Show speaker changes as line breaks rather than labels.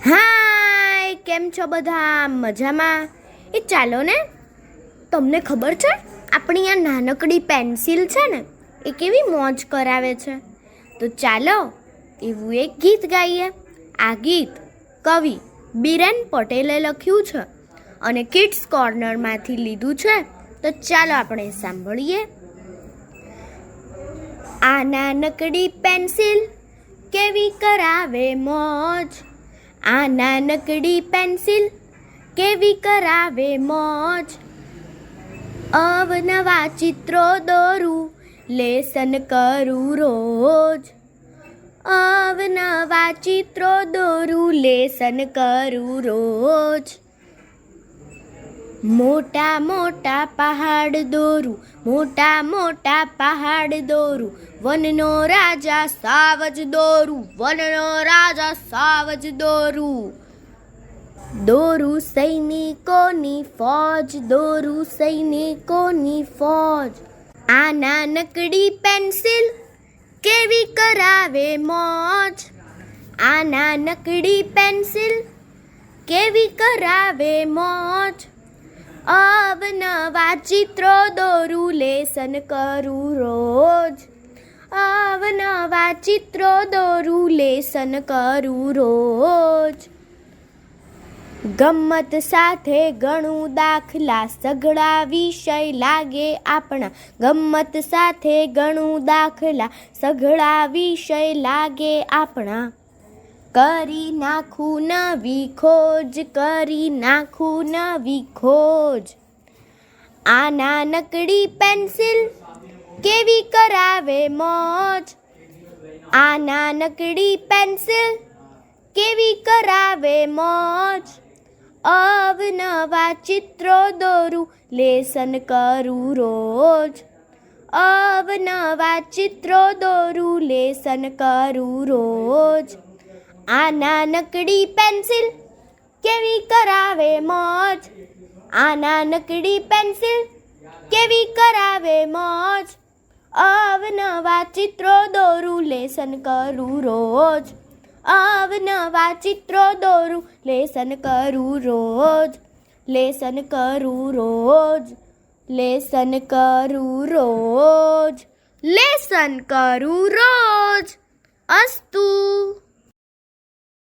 હાય, કેમ છો બધા? મજામાં? ચાલો ને, તમને ખબર છે આપણી આ નાનકડી પેન્સિલ છે ને એ કેવી મોજ કરાવે છે. તો ચાલો એવું એક ગીત ગાઈએ. આ ગીત કવિ બીરેન પટેલે લખ્યું છે અને કિડ્સ કોર્નરમાંથી લીધું છે. તો ચાલો આપણે સાંભળીએ. આ નાનકડી પેન્સિલ કેવી કરાવે મોજ, આ નાનકડી પેન્સિલ કેવી કરાવે મોજ. અવનવા ચિત્રો દોરું, લેસન કરું રોજ. અવનવા ચિત્રો દોરું, લેસન કરું રોજ. મોટા મોટા પહાડ દોરું, મોટા મોટા પહાડ દોરું. વનનો રાજા સાવજ દોરું, વનનો રાજા સાવજ દોરું. દોરું સૈનિકોની ફોજ, દોરું સૈનિકોની ફોજ. આ નાનકડી પેન્સિલ કેવી કરાવે મોજ, આ નાનકડી પેન્સિલ કેવી કરાવે મોજ. અવનવા ચિત્રો દોરું, લેસન કરું રોજ. અવનવા ચિત્રો દોરું, લેસન કરું રોજ. ગમ્મત સાથે ગણું દાખલા, સઘળા વિષય લાગે આપણા. ગમ્મત સાથે ગણું દાખલા, સઘળા વિષય લાગે આપણા. કરી નાખું નવી ખોજ, કરી નાખું નવી ખોજ. આ નાનકડી પેન્સિલ કેવી કરાવે મોજ, આ નાનકડી પેન્સિલ કેવી કરાવે મોજ. અવનવા ચિત્રો દોરું, લેસન કરું રોજ. અવનવા ચિત્રો દોરું, લેસન કરું રોજ. આ નાનકડી પેન્સિલ કેવી કરાવે મોજ, આ નાનકડી પેન્સિલ કેવી કરાવે મોજ. અવનવા ચિત્રો દોરું, લેસન કરું રોજ. અવનવા ચિત્રો દોરું, લેસન કરું રોજ. લેસન કરું રોજ, લેસન કરું રોજ, લેસન કરું રોજ. અસ્તુ.